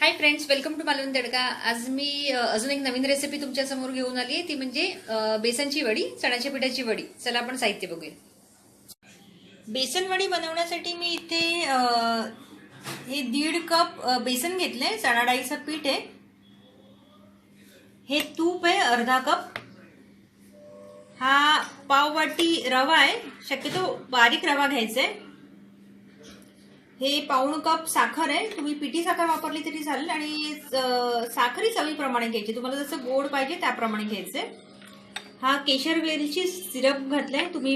High friends, welcome to Malvan Tadka. आज मी अजून एक नवीन रेसिपी तुमच्या समोर घेऊन आली आहे, ती म्हणजे बेसनची वडी, चण्याच्या पिठाची वडी। चला आपण साहित्य बघूया। बेसन वडी बनवण्यासाठी मी इथे हे 1.5 कप बेसन घेतले, चणा डाळीचं पीठ आहे, हे तूप आहे अर्धा कप, हा पाव वाटी रवा आहे, शक्यतो बारीक रवा घ्यायचा आहे, हे पाऊण कप साखर आहे, तुम्ही पिठी साखर वापरली तरी चालेल, आणि साखरी चवीप्रमाणे घ्यायची, तुम्हाला जसं गोड पाहिजे त्याप्रमाणे घ्यायचे। हा केशर वेलची सिरप घातलाय, तुम्ही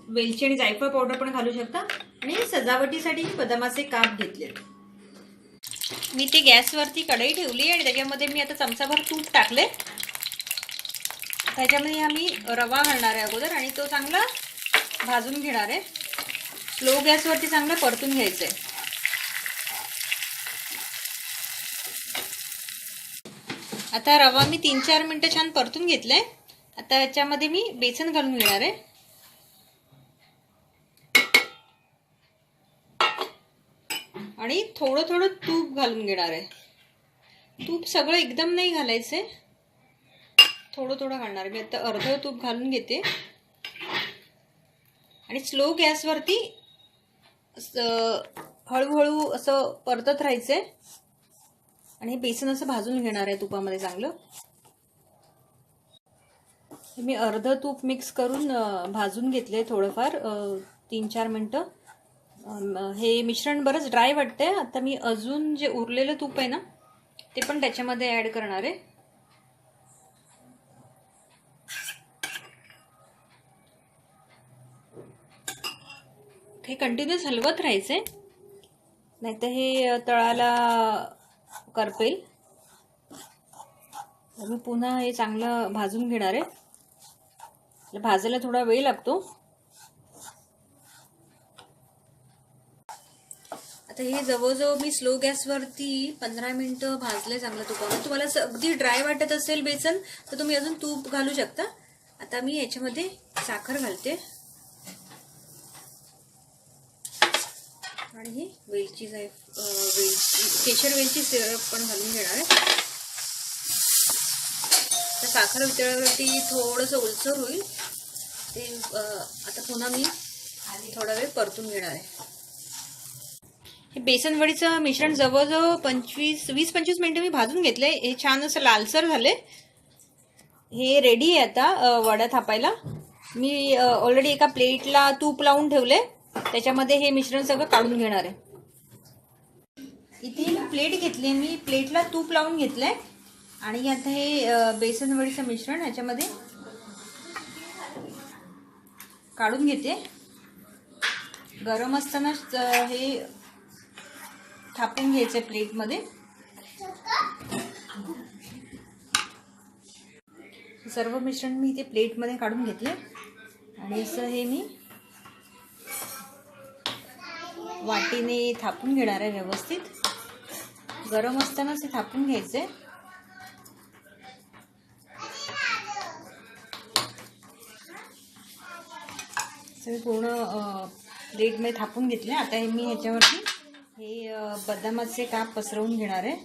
वेलची आणि जायफळ पावडर पण घालू शकता, आणि सजावटीसाठी बदामाचे काप घेतले। मी ते गॅसवरती कढई ठेवली आणि त्याच्यामध्ये मी आता चमचाभर तूप टाकले, त्याच्यामध्ये आम्ही रवा घालणार आहे अगोदर, आणि तो चांगला भाजून घेणार आहे, स्लो गॅसवरती चांगलं परतून घ्यायचंय। आता रवा मी 3-4 मिनिटं छान परतून घेतलाय, आता याच्यामध्ये मी बेसन घालून घेणार आहे, आणि थोडं थोडं तूप घालून घेणार आहे। तूप सगळं एकदम नाही घालायचंय, थोडं थोडं घालणार आहे मी। आता अर्ध तूप घालून घेते, आणि स्लो गॅसवरती हळूहळू असं परतत राहायचंय, आणि बेसन असं भाजून घेणार आहे तुपामध्ये चांगलं। मी अर्ध तूप मिक्स करून भाजून घेतले थोडंफार 3-4 मिनिटं। हे मिश्रण बरंच ड्राय वाटतंय, आता मी अजून जे उरलेलं तूप आहे ना ते पण त्याच्यामध्ये ऍड करणार आहे। हे कंटिन्यूस हलवत राहायचंय, नाहीतर हे तळाला करपेल। मी पुन्हा हे चांगलं भाजून घेणार आहे, भाजायला थोडा वेळ लागतो। आता हे जवळजवळ मी स्लो गॅसवरती 15 मिनिटं भाजले चांगलं तुपामध्ये। तुम्हाला अगदी ड्राय वाटत असेल बेसन तर तुम्ही अजून तूप घालू शकता। आता मी याच्यामध्ये साखर घालते, आणि ही वेलची केशर वेलची सिरप पण घालून घेणार आहे। तर साखर वितळल्यावरती थोडंसं ओलसर होईल ते, आता पुन्हा मी थोडा वेळ परतून घेणार आहे। हे बेसन वडीचं मिश्रण जवळजवळ 20-25 मिनिटं मी भाजून घेतलंय, हे छान असं लालसर झाले, हे रेडी आहे आता वड्या थापायला। मी ऑलरेडी एका प्लेटला तूप लावून ठेवले, त्याच्यामध्ये हे मिश्रण सगळं काढून घेणार आहे। इथे प्लेट घेतली, मी प्लेटला तूप लावून घेतलंय, आणि आता हे बेसन वडीचं मिश्रण याच्यामध्ये काढून घेते। गरम असतानाच हे थापून घ्यायचं प्लेटमध्ये। सर्व मिश्रण मी इथे प्लेटमध्ये काढून घेतले, आणि असं हे मी वाटीने थापून घेणार आहे व्यवस्थित। गरम असतानाच हे थापून घ्यायचे। सगळे पूर्ण प्लेटमध्ये थापून घेतले। आता हे मी ह्याच्यावरती हे बदामाचे काप पसरवून घेणार आहे।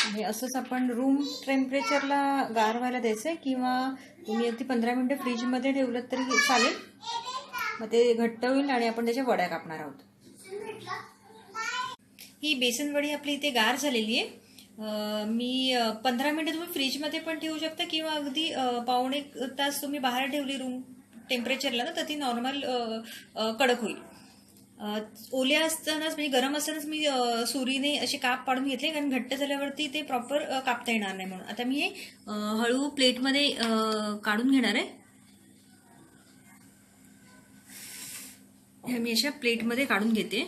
हे असंच आपण रूम टेम्परेचरला गार व्हायला द्यायचं, किंवा तुम्ही अगदी 15 मिनिटं फ्रीजमध्ये ठेवलं तरी चालेल, मग ते घट्ट होईल आणि आपण त्याच्या वड्या कापणार आहोत। ही बेसन वडी आपली इथे गार झालेली आहे। मी 15 मिनिटं तुम्ही फ्रीजमध्ये पण ठेवू शकता, किंवा अगदी पावणे तास तुम्ही बाहेर ठेवली रूम टेम्परेचरला ना, तर ती नॉर्मल कडक होईल। ओल्या असतानाच म्हणजे गरम असतानाच मी सुरीने असे काप पाडून घेतले, कारण घट्ट झाल्यावरती ते प्रॉपर कापता येणार नाही म्हणून। आता मी हे हळू प्लेटमध्ये काढून घेणार आहे, मी अशा प्लेटमध्ये काढून घेते।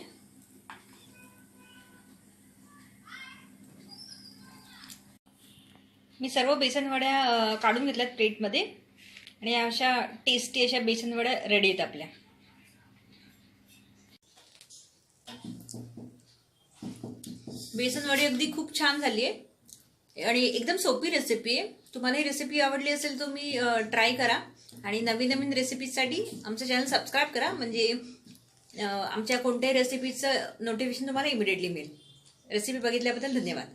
मी सर्व बेसन वड्या काढून घेतल्यात प्लेटमध्ये, आणि अशा टेस्टी अशा बेसन वड्या रेडी आहेत आपल्या। बेसन वडी अगदी खूप छान झाली आहे, आणि एकदम सोपी रेसिपी आहे। तुम्हाला ही रेसिपी आवडली असेल तुम्ही ट्राय करा आणि नवीन नवीन रेसिपीजसाठी आमचं चॅनल सबस्क्राईब करा, म्हणजे आमच्या कोणत्याही रेसिपीचं नोटिफिकेशन तुम्हाला इमिडिएटली मिळेल. रेसिपी बघितल्याबद्दल धन्यवाद.